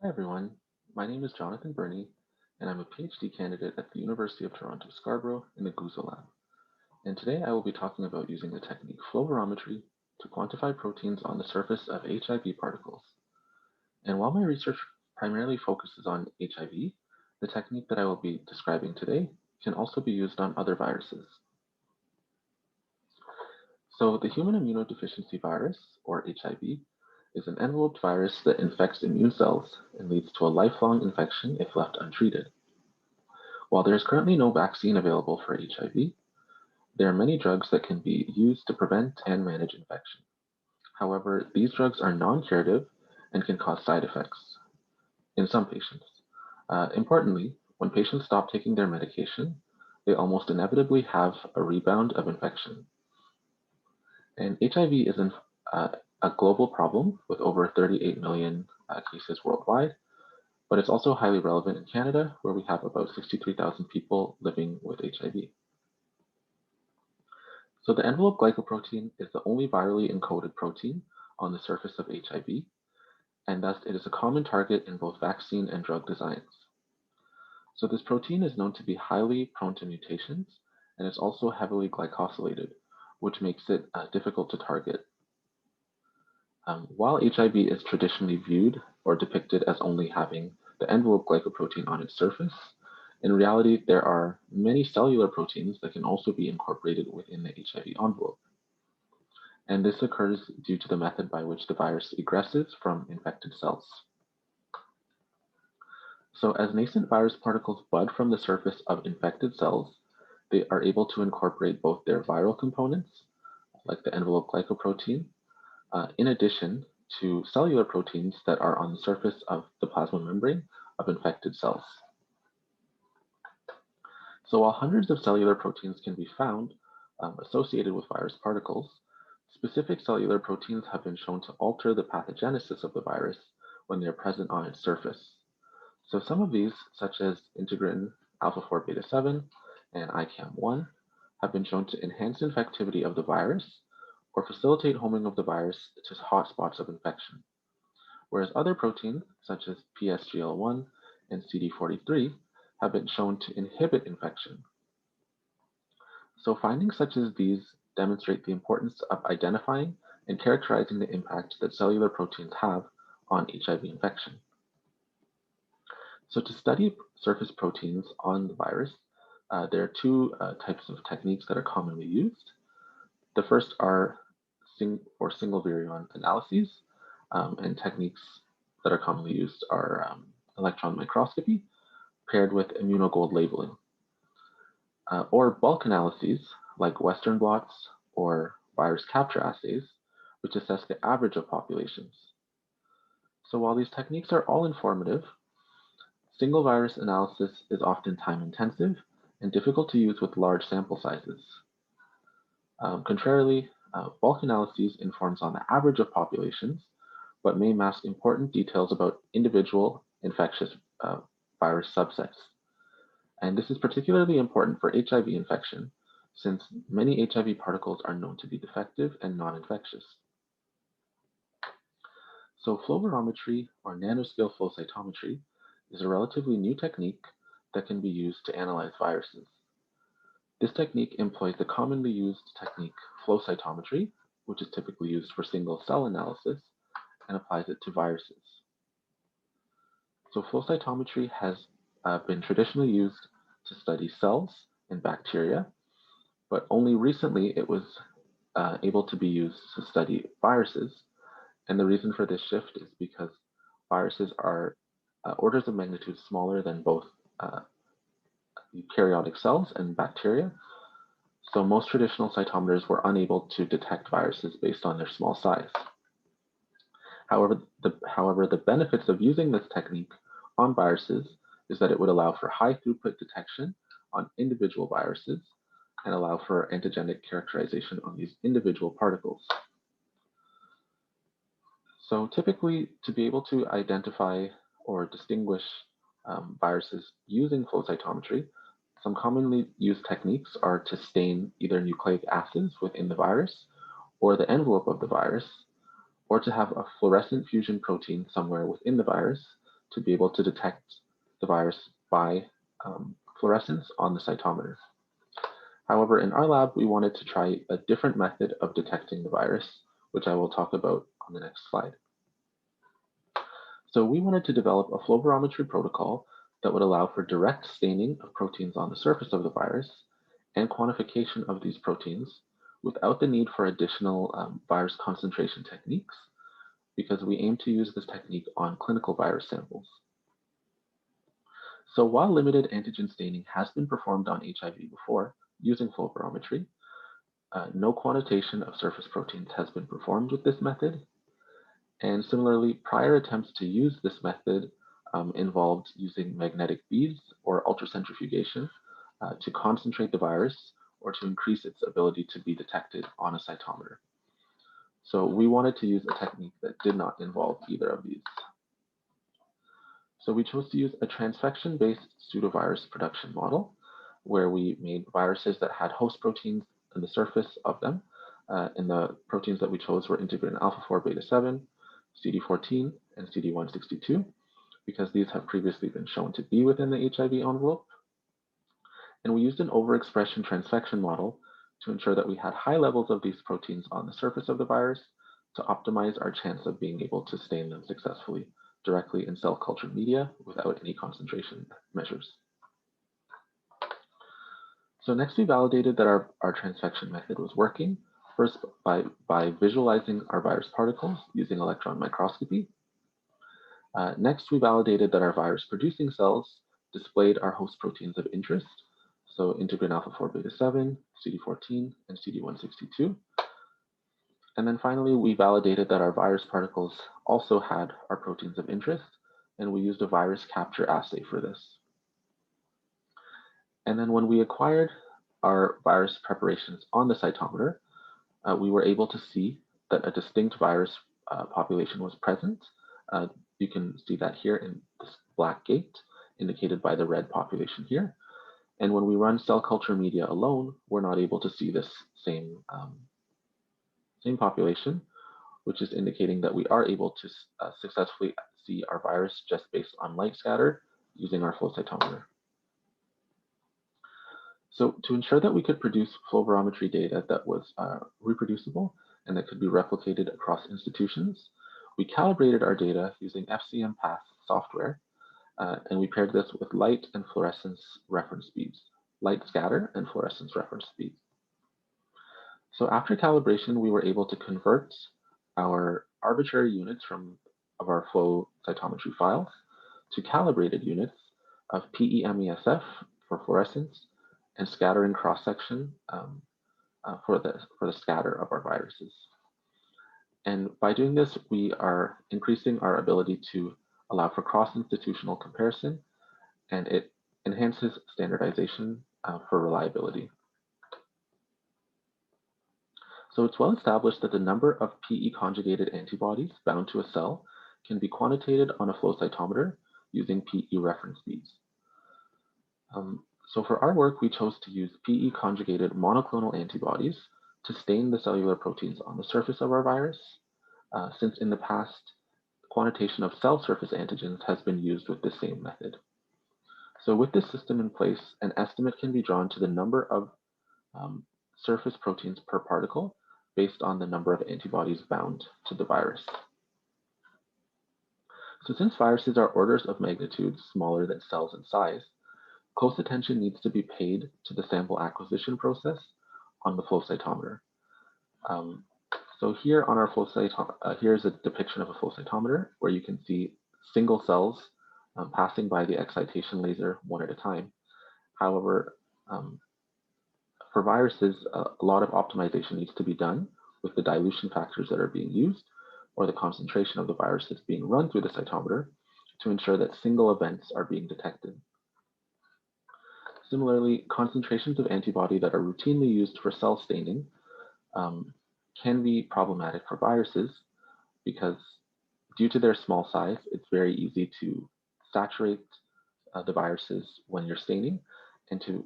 Hi everyone, my name is Jonathan Burnie, and I'm a PhD candidate at the University of Toronto Scarborough in the GUZO lab. And today I will be talking about using the technique flow virometry to quantify proteins on the surface of HIV particles. And while my research primarily focuses on HIV, the technique that I will be describing today can also be used on other viruses. So the human immunodeficiency virus, or HIV, is an enveloped virus that infects immune cells and leads to a lifelong infection if left untreated. While there is currently no vaccine available for HIV, there are many drugs that can be used to prevent and manage infection. However, these drugs are non-curative and can cause side effects in some patients. Importantly, when patients stop taking their medication, they almost inevitably have a rebound of infection. And HIV is a global problem with over 38 million cases worldwide, but it's also highly relevant in Canada, where we have about 63,000 people living with HIV. So the envelope glycoprotein is the only virally encoded protein on the surface of HIV, and thus it is a common target in both vaccine and drug designs. So this protein is known to be highly prone to mutations, and it's also heavily glycosylated, which makes it difficult to target. While HIV is traditionally viewed or depicted as only having the envelope glycoprotein on its surface, in reality, there are many cellular proteins that can also be incorporated within the HIV envelope. And this occurs due to the method by which the virus egresses from infected cells. So as nascent virus particles bud from the surface of infected cells, they are able to incorporate both their viral components, like the envelope glycoprotein, in addition to cellular proteins that are on the surface of the plasma membrane of infected cells. So while hundreds of cellular proteins can be found associated with virus particles, specific cellular proteins have been shown to alter the pathogenesis of the virus when they are present on its surface. So some of these, such as integrin alpha-4 beta-7 and ICAM1, have been shown to enhance infectivity of the virus or facilitate homing of the virus to hotspots of infection. Whereas other proteins, such as PSGL1 and CD43, have been shown to inhibit infection. So findings such as these demonstrate the importance of identifying and characterizing the impact that cellular proteins have on HIV infection. So to study surface proteins on the virus, there are two types of techniques that are commonly used. The first are single virion analyses, and techniques that are commonly used are electron microscopy paired with immunogold labeling, or bulk analyses like Western blots or virus capture assays, which assess the average of populations. So while these techniques are all informative, single virus analysis is often time intensive and difficult to use with large sample sizes. Contrarily, bulk analyses informs on the average of populations, but may mask important details about individual infectious virus subsets. And this is particularly important for HIV infection, since many HIV particles are known to be defective and non-infectious. So flow virometry, or nanoscale flow cytometry, is a relatively new technique that can be used to analyze viruses. This technique employs the commonly used technique flow cytometry, which is typically used for single cell analysis, and applies it to viruses. So flow cytometry has been traditionally used to study cells and bacteria, but only recently it was able to be used to study viruses. And the reason for this shift is because viruses are orders of magnitude smaller than both eukaryotic cells and bacteria. So most traditional cytometers were unable to detect viruses based on their small size. However, the benefits of using this technique on viruses is that it would allow for high throughput detection on individual viruses and allow for antigenic characterization on these individual particles. So typically, to be able to identify or distinguish viruses using flow cytometry, some commonly used techniques are to stain either nucleic acids within the virus or the envelope of the virus, or to have a fluorescent fusion protein somewhere within the virus to be able to detect the virus by fluorescence on the cytometer. However, in our lab, we wanted to try a different method of detecting the virus, which I will talk about on the next slide. So we wanted to develop a flow virometry protocol that would allow for direct staining of proteins on the surface of the virus and quantification of these proteins without the need for additional virus concentration techniques, because we aim to use this technique on clinical virus samples. So while limited antigen staining has been performed on HIV before using flow virometry, no quantitation of surface proteins has been performed with this method. And similarly, prior attempts to use this method involved using magnetic beads or ultracentrifugation to concentrate the virus or to increase its ability to be detected on a cytometer. So we wanted to use a technique that did not involve either of these. So we chose to use a transfection-based pseudovirus production model, where we made viruses that had host proteins on the surface of them. And the proteins that we chose were integrin alpha-4 beta-7, CD14, and CD162, because these have previously been shown to be within the HIV envelope. And we used an overexpression transfection model to ensure that we had high levels of these proteins on the surface of the virus to optimize our chance of being able to stain them successfully directly in cell culture media without any concentration measures. So next we validated that our transfection method was working, first by visualizing our virus particles using electron microscopy. Next, we validated that our virus-producing cells displayed our host proteins of interest, so integrin alpha-4 beta-7, CD14, and CD162. And then finally, we validated that our virus particles also had our proteins of interest, and we used a virus capture assay for this. And then when we acquired our virus preparations on the cytometer, we were able to see that a distinct virus population was present. You can see that here in this black gate, indicated by the red population here. And when we run cell culture media alone, we're not able to see this same population, which is indicating that we are able to successfully see our virus just based on light scatter using our flow cytometer. So to ensure that we could produce flow virometry data that was reproducible and that could be replicated across institutions, we calibrated our data using FCM Path software, and we paired this with light and fluorescence reference speeds, light scatter and fluorescence reference speeds. So after calibration, we were able to convert our arbitrary units of our flow cytometry files to calibrated units of PEMESF for fluorescence and scattering cross-section for the scatter of our viruses. And by doing this, we are increasing our ability to allow for cross-institutional comparison, and it enhances standardization for reliability. So it's well established that the number of PE conjugated antibodies bound to a cell can be quantitated on a flow cytometer using PE reference beads. So for our work, we chose to use PE conjugated monoclonal antibodies to stain the cellular proteins on the surface of our virus, since in the past, quantitation of cell surface antigens has been used with the same method. So with this system in place, an estimate can be drawn to the number of surface proteins per particle based on the number of antibodies bound to the virus. So since viruses are orders of magnitude smaller than cells in size, close attention needs to be paid to the sample acquisition process on the flow cytometer. So here on our flow cytometer, here's a depiction of a flow cytometer where you can see single cells passing by the excitation laser one at a time. However, for viruses, a lot of optimization needs to be done with the dilution factors that are being used or the concentration of the virus that's being run through the cytometer to ensure that single events are being detected. Similarly, concentrations of antibody that are routinely used for cell staining can be problematic for viruses because due to their small size, it's very easy to saturate the viruses when you're staining and to,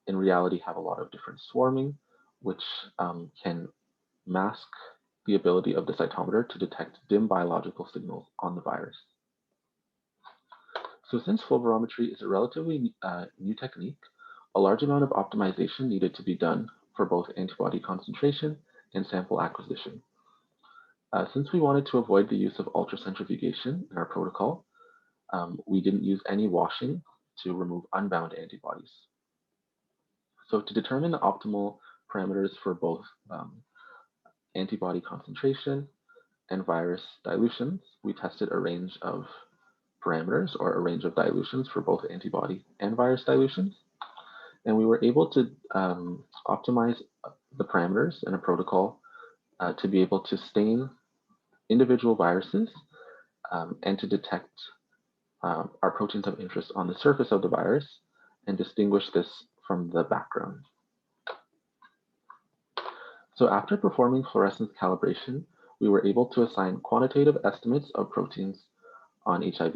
in reality, have a lot of different swarming, which can mask the ability of the cytometer to detect dim biological signals on the virus. So since flow Virometry is a relatively new technique, a large amount of optimization needed to be done for both antibody concentration and sample acquisition. Since we wanted to avoid the use of ultracentrifugation in our protocol, we didn't use any washing to remove unbound antibodies. So to determine the optimal parameters for both antibody concentration and virus dilutions, we tested a range of parameters or a range of dilutions for both antibody and virus dilutions. And we were able to optimize the parameters in a protocol to be able to stain individual viruses and to detect our proteins of interest on the surface of the virus and distinguish this from the background. So after performing fluorescence calibration, we were able to assign quantitative estimates of proteins on HIV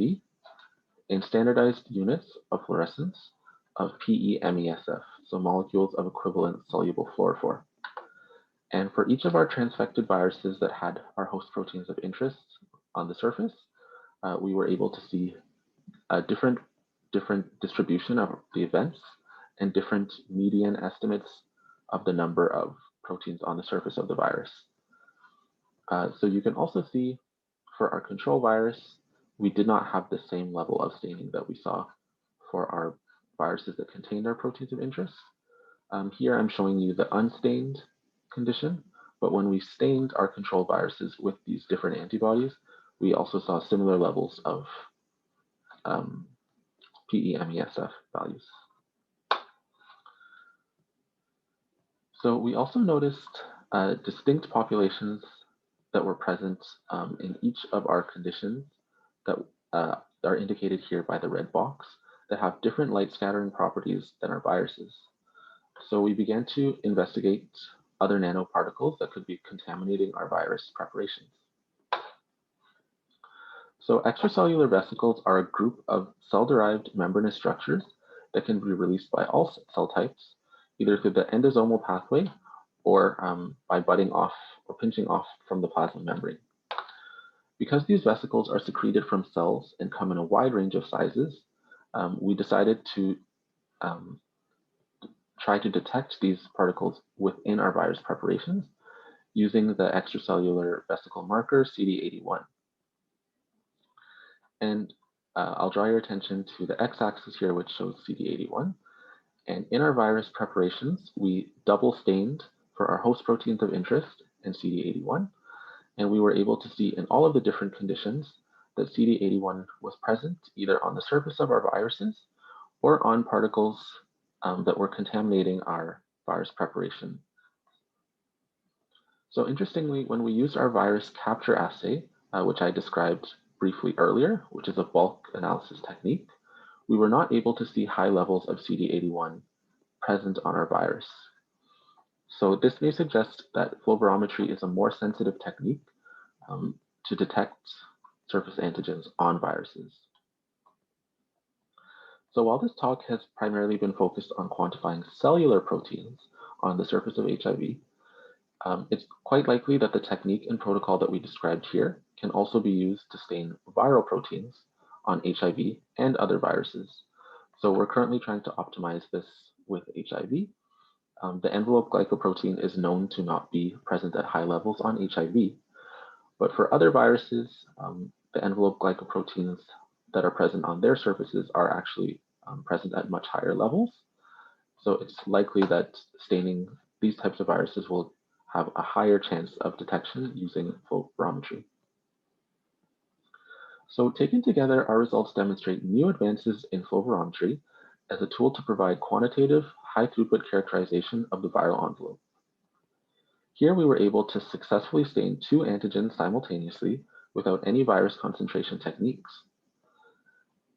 in standardized units of fluorescence of PEMESF, so molecules of equivalent soluble fluorophore. And for each of our transfected viruses that had our host proteins of interest on the surface, we were able to see a different distribution of the events and different median estimates of the number of proteins on the surface of the virus. So you can also see for our control virus, we did not have the same level of staining that we saw for our viruses that contained our proteins of interest. Here I'm showing you the unstained condition, but when we stained our control viruses with these different antibodies, we also saw similar levels of PEMESF values. So we also noticed distinct populations that were present in each of our conditions that are indicated here by the red box that have different light scattering properties than our viruses. So we began to investigate other nanoparticles that could be contaminating our virus preparations. So extracellular vesicles are a group of cell-derived membranous structures that can be released by all cell types, either through the endosomal pathway or by budding off or pinching off from the plasma membrane. Because these vesicles are secreted from cells and come in a wide range of sizes, we decided to try to detect these particles within our virus preparations using the extracellular vesicle marker CD81. And I'll draw your attention to the x-axis here, which shows CD81. And in our virus preparations, we double stained for our host proteins of interest and CD81. And we were able to see in all of the different conditions that CD81 was present either on the surface of our viruses or on particles that were contaminating our virus preparation. So interestingly, when we used our virus capture assay, which I described briefly earlier, which is a bulk analysis technique, we were not able to see high levels of CD81 present on our virus. So this may suggest that flow Virometry is a more sensitive technique to detect surface antigens on viruses. So while this talk has primarily been focused on quantifying cellular proteins on the surface of HIV, it's quite likely that the technique and protocol that we described here can also be used to stain viral proteins on HIV and other viruses. So we're currently trying to optimize this with HIV. The envelope glycoprotein is known to not be present at high levels on HIV, but for other viruses, the envelope glycoproteins that are present on their surfaces are actually present at much higher levels. So it's likely that staining these types of viruses will have a higher chance of detection using flow Virometry. So taken together, our results demonstrate new advances in flow Virometry as a tool to provide quantitative, high-throughput characterization of the viral envelope. Here we were able to successfully stain 2 antigens simultaneously without any virus concentration techniques.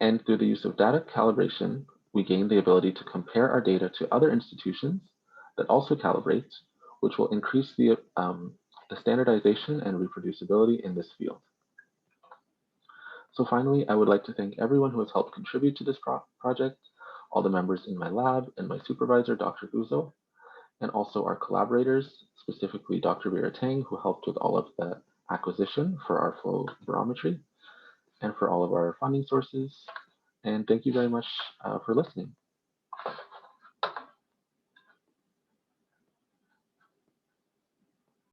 And through the use of data calibration, we gained the ability to compare our data to other institutions that also calibrate, which will increase the standardization and reproducibility in this field. So finally, I would like to thank everyone who has helped contribute to this project, all the members in my lab and my supervisor, Dr. Guzzo, and also our collaborators, specifically Dr. Vera Tang, who helped with all of the acquisition for our flow Virometry, and for all of our funding sources, And thank you very much for listening.